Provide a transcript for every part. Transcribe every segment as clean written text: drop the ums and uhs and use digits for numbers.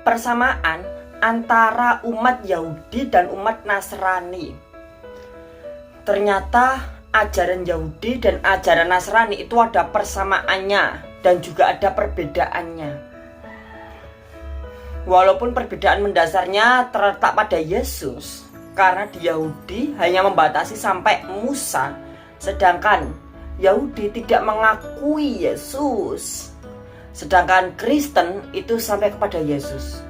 persamaan antara umat Yahudi dan umat Nasrani. Ternyata ajaran Yahudi dan ajaran Nasrani itu ada persamaannya dan juga ada perbedaannya. Walaupun perbedaan mendasarnya terletak pada Yesus, karena di Yahudi hanya membatasi sampai Musa, sedangkan Yahudi tidak mengakui Yesus. Sedangkan Kristen itu sampai kepada Yesus.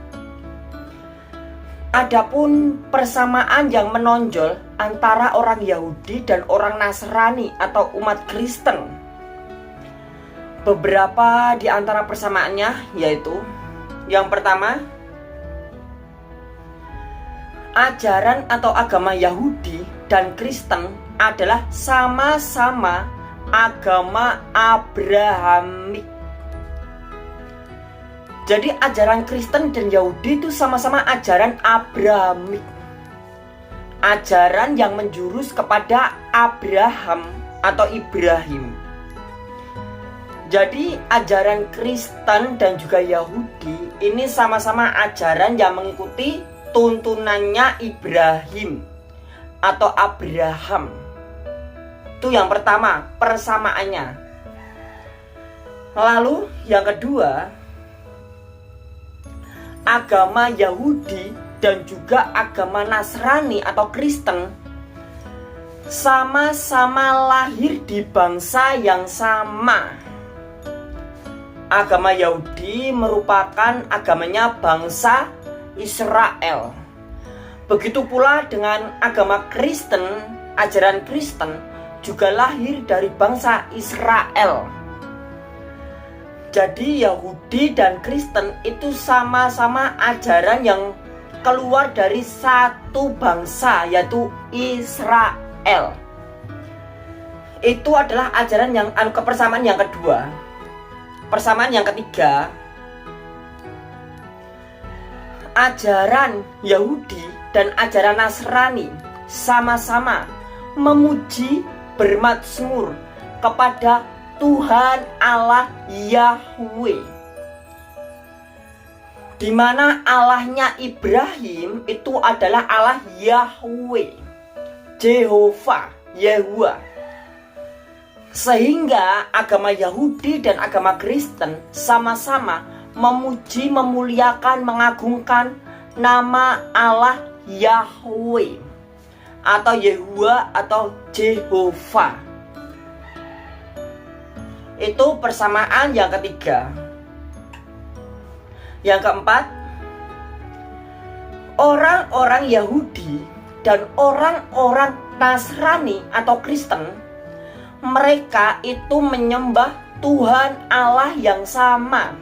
Adapun persamaan yang menonjol antara orang Yahudi dan orang Nasrani atau umat Kristen, beberapa di antara persamaannya yaitu: yang pertama, ajaran atau agama Yahudi dan Kristen adalah sama-sama agama Abrahamik. Jadi ajaran Kristen dan Yahudi itu sama-sama ajaran Abrahamik. Ajaran yang menjurus kepada Abraham atau Ibrahim. Jadi ajaran Kristen dan juga Yahudi ini sama-sama ajaran yang mengikuti tuntunannya Ibrahim atau Abraham. Itu yang pertama, persamaannya. Lalu yang kedua, agama Yahudi dan juga agama Nasrani atau Kristen sama-sama lahir di bangsa yang sama. Agama Yahudi merupakan agamanya bangsa Israel. Begitu pula dengan agama Kristen, ajaran Kristen juga lahir dari bangsa Israel. Jadi Yahudi dan Kristen itu sama-sama ajaran yang keluar dari satu bangsa, yaitu Israel. Itu adalah ajaran yang kepersamaan yang kedua. Persamaan yang ketiga, ajaran Yahudi dan ajaran Nasrani sama-sama memuji bermazmur kepada Tuhan Allah Yahweh, di mana Allahnya Ibrahim itu adalah Allah Yahweh, Jehovah, Yehuwa. Sehingga agama Yahudi dan agama Kristen sama-sama memuji, memuliakan, mengagungkan nama Allah Yahweh atau Yehuwa atau Jehovah. Itu persamaan yang ketiga. Yang keempat, orang-orang Yahudi dan orang-orang Nasrani atau Kristen, mereka itu menyembah Tuhan Allah yang sama.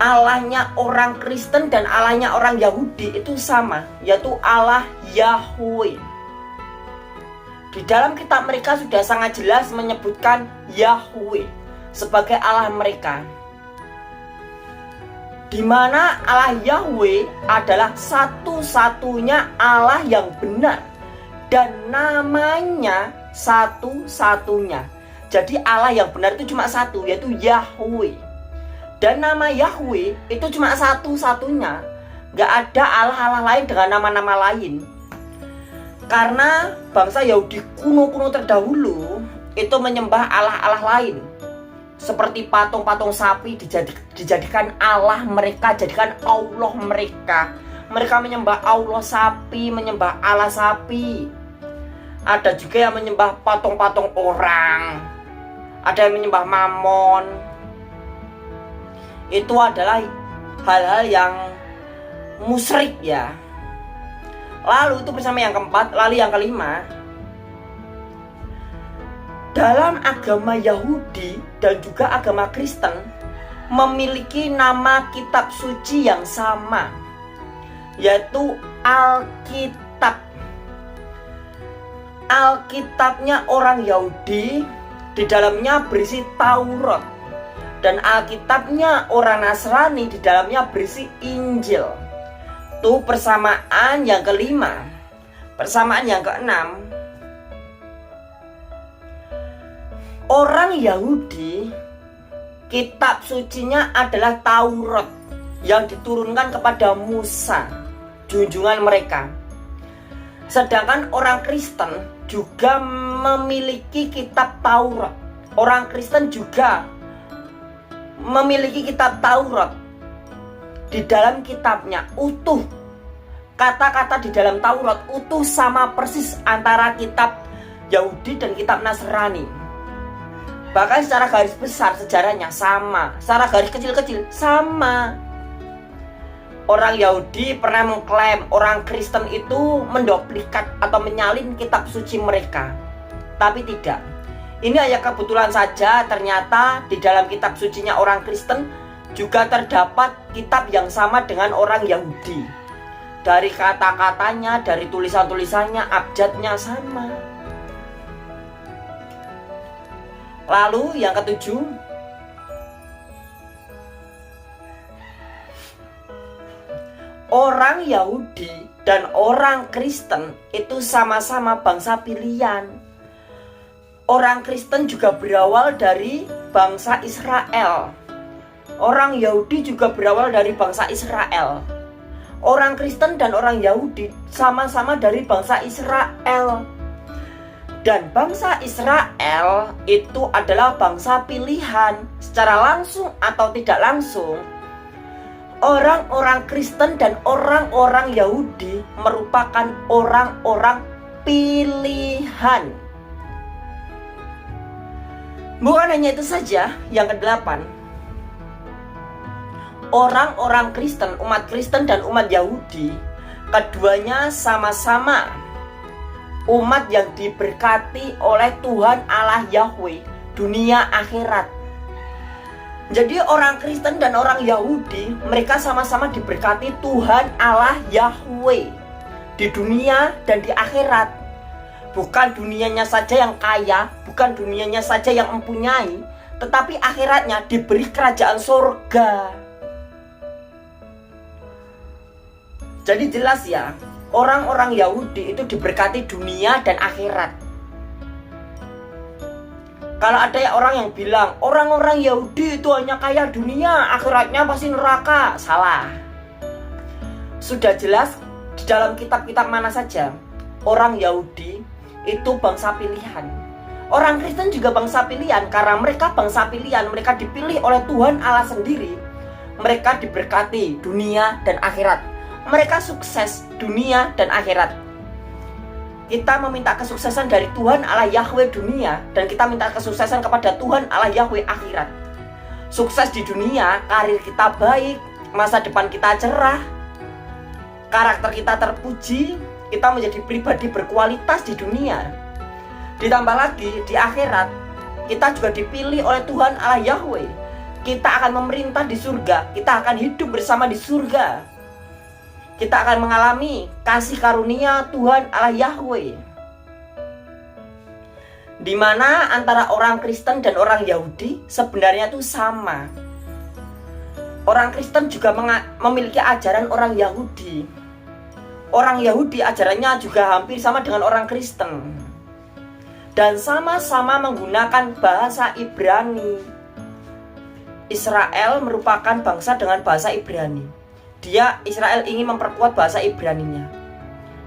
Allahnya orang Kristen dan Allahnya orang Yahudi itu sama, yaitu Allah Yahweh. Di dalam kitab mereka sudah sangat jelas menyebutkan Yahweh sebagai Allah mereka, di mana Allah Yahweh adalah satu-satunya Allah yang benar dan namanya satu-satunya. Jadi Allah yang benar itu cuma satu, yaitu Yahweh. Dan nama Yahweh itu cuma satu-satunya. Gak ada Allah-Allah lain dengan nama-nama lain. Karena bangsa Yahudi kuno-kuno terdahulu itu menyembah Allah-Allah lain, seperti patung-patung sapi dijadikan Allah mereka, jadikan Allah mereka. Mereka menyembah Allah sapi, menyembah Allah sapi. Ada juga yang menyembah patung-patung orang. Ada yang menyembah Mammon. Itu adalah hal-hal yang musyrik ya. Lalu itu bersama yang keempat. Lalu yang kelima, dalam agama Yahudi dan juga agama Kristen memiliki nama kitab suci yang sama, yaitu Alkitab. Alkitabnya orang Yahudi di dalamnya berisi Taurat, dan Alkitabnya orang Nasrani di dalamnya berisi Injil. Itu persamaan yang kelima. Persamaan yang keenam, orang Yahudi kitab sucinya adalah Taurat, yang diturunkan kepada Musa, junjungan mereka. Sedangkan orang Kristen juga memiliki kitab Taurat. Orang Kristen juga memiliki kitab Taurat. Di dalam kitabnya utuh, kata-kata di dalam Taurat utuh sama persis antara kitab Yahudi dan kitab Nasrani. Bahkan secara garis besar sejarahnya sama, secara garis kecil-kecil sama. Orang Yahudi pernah mengklaim orang Kristen itu menduplikat atau menyalin kitab suci mereka. Tapi tidak. Ini hanya kebetulan saja, ternyata di dalam kitab sucinya orang Kristen juga terdapat kitab yang sama dengan orang Yahudi. Dari kata-katanya, dari tulisan-tulisannya, abjadnya sama. Lalu yang ketujuh, orang Yahudi dan orang Kristen itu sama-sama bangsa pilihan. Orang Kristen juga berawal dari bangsa Israel. Orang Yahudi juga berawal dari bangsa Israel. Orang Kristen dan orang Yahudi sama-sama dari bangsa Israel. Dan bangsa Israel itu adalah bangsa pilihan. Secara langsung atau tidak langsung, orang-orang Kristen dan orang-orang Yahudi merupakan orang-orang pilihan. Bukan hanya itu saja, yang kedelapan, orang-orang Kristen, umat Kristen dan umat Yahudi, keduanya sama-sama umat yang diberkati oleh Tuhan Allah Yahweh dunia akhirat. Jadi orang Kristen dan orang Yahudi, mereka sama-sama diberkati Tuhan Allah Yahweh di dunia dan di akhirat. Bukan dunianya saja yang kaya, bukan dunianya saja yang mempunyai, tetapi akhiratnya diberi kerajaan surga. Jadi jelas ya, orang-orang Yahudi itu diberkati dunia dan akhirat. Kalau ada orang yang bilang orang-orang Yahudi itu hanya kaya dunia, akhiratnya pasti neraka, salah. Sudah jelas di dalam kitab-kitab mana saja orang Yahudi itu bangsa pilihan. Orang Kristen juga bangsa pilihan, karena mereka bangsa pilihan, mereka dipilih oleh Tuhan Allah sendiri. Mereka diberkati dunia dan akhirat. Mereka sukses dunia dan akhirat. Kita meminta kesuksesan dari Tuhan Allah Yahweh dunia, dan kita minta kesuksesan kepada Tuhan Allah Yahweh akhirat. Sukses di dunia, karir kita baik, masa depan kita cerah, karakter kita terpuji, kita menjadi pribadi berkualitas di dunia. Ditambah lagi di akhirat, kita juga dipilih oleh Tuhan Allah Yahweh. Kita akan memerintah di surga, kita akan hidup bersama di surga. Kita akan mengalami kasih karunia Tuhan Allah Yahweh. Di mana antara orang Kristen dan orang Yahudi sebenarnya itu sama. Orang Kristen juga memiliki ajaran orang Yahudi. Orang Yahudi ajarannya juga hampir sama dengan orang Kristen. Dan sama-sama menggunakan bahasa Ibrani. Israel merupakan bangsa dengan bahasa Ibrani. Israel ingin memperkuat bahasa Ibraninya.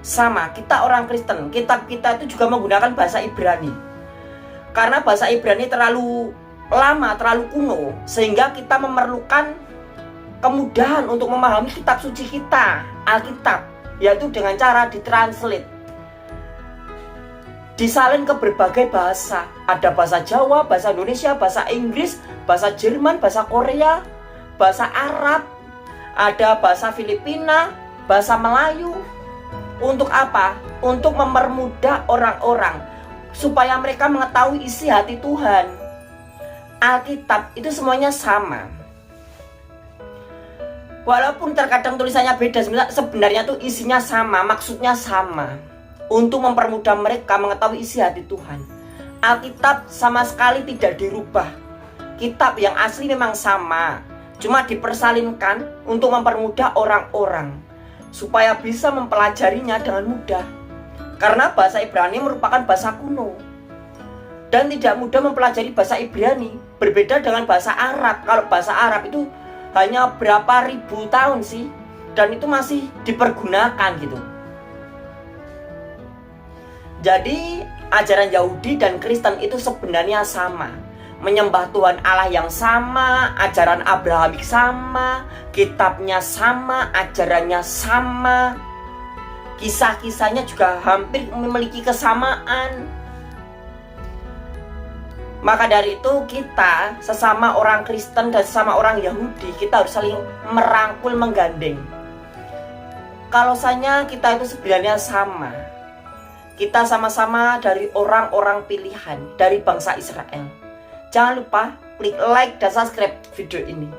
Sama, kita orang Kristen, kitab kita itu juga menggunakan bahasa Ibrani. Karena bahasa Ibrani terlalu lama, terlalu kuno, sehingga kita memerlukan kemudahan untuk memahami kitab suci kita, Alkitab, yaitu dengan cara ditranslate, disalin ke berbagai bahasa. Ada bahasa Jawa, bahasa Indonesia, bahasa Inggris, bahasa Jerman, bahasa Korea, bahasa Arab, ada bahasa Filipina, bahasa Melayu. Untuk apa? Untuk mempermudah orang-orang supaya mereka mengetahui isi hati Tuhan. Alkitab itu semuanya sama. Walaupun terkadang tulisannya beda, sebenarnya tuh isinya sama, maksudnya sama. Untuk mempermudah mereka mengetahui isi hati Tuhan. Alkitab sama sekali tidak dirubah. Kitab yang asli memang sama, cuma dipersalinkan untuk mempermudah orang-orang supaya bisa mempelajarinya dengan mudah. Karena bahasa Ibrani merupakan bahasa kuno dan tidak mudah mempelajari bahasa Ibrani. Berbeda dengan bahasa Arab. Kalau bahasa Arab itu hanya berapa ribu tahun sih, dan itu masih dipergunakan gitu. Jadi ajaran Yahudi dan Kristen itu sebenarnya sama, menyembah Tuhan Allah yang sama, ajaran Abrahamik sama, kitabnya sama, ajarannya sama, kisah-kisahnya juga hampir memiliki kesamaan. Maka dari itu kita sesama orang Kristen dan sesama orang Yahudi, kita harus saling merangkul, menggandeng. Kalau misalnya kita itu sebenarnya sama, kita sama-sama dari orang-orang pilihan dari bangsa Israel. Jangan lupa klik like dan subscribe video ini.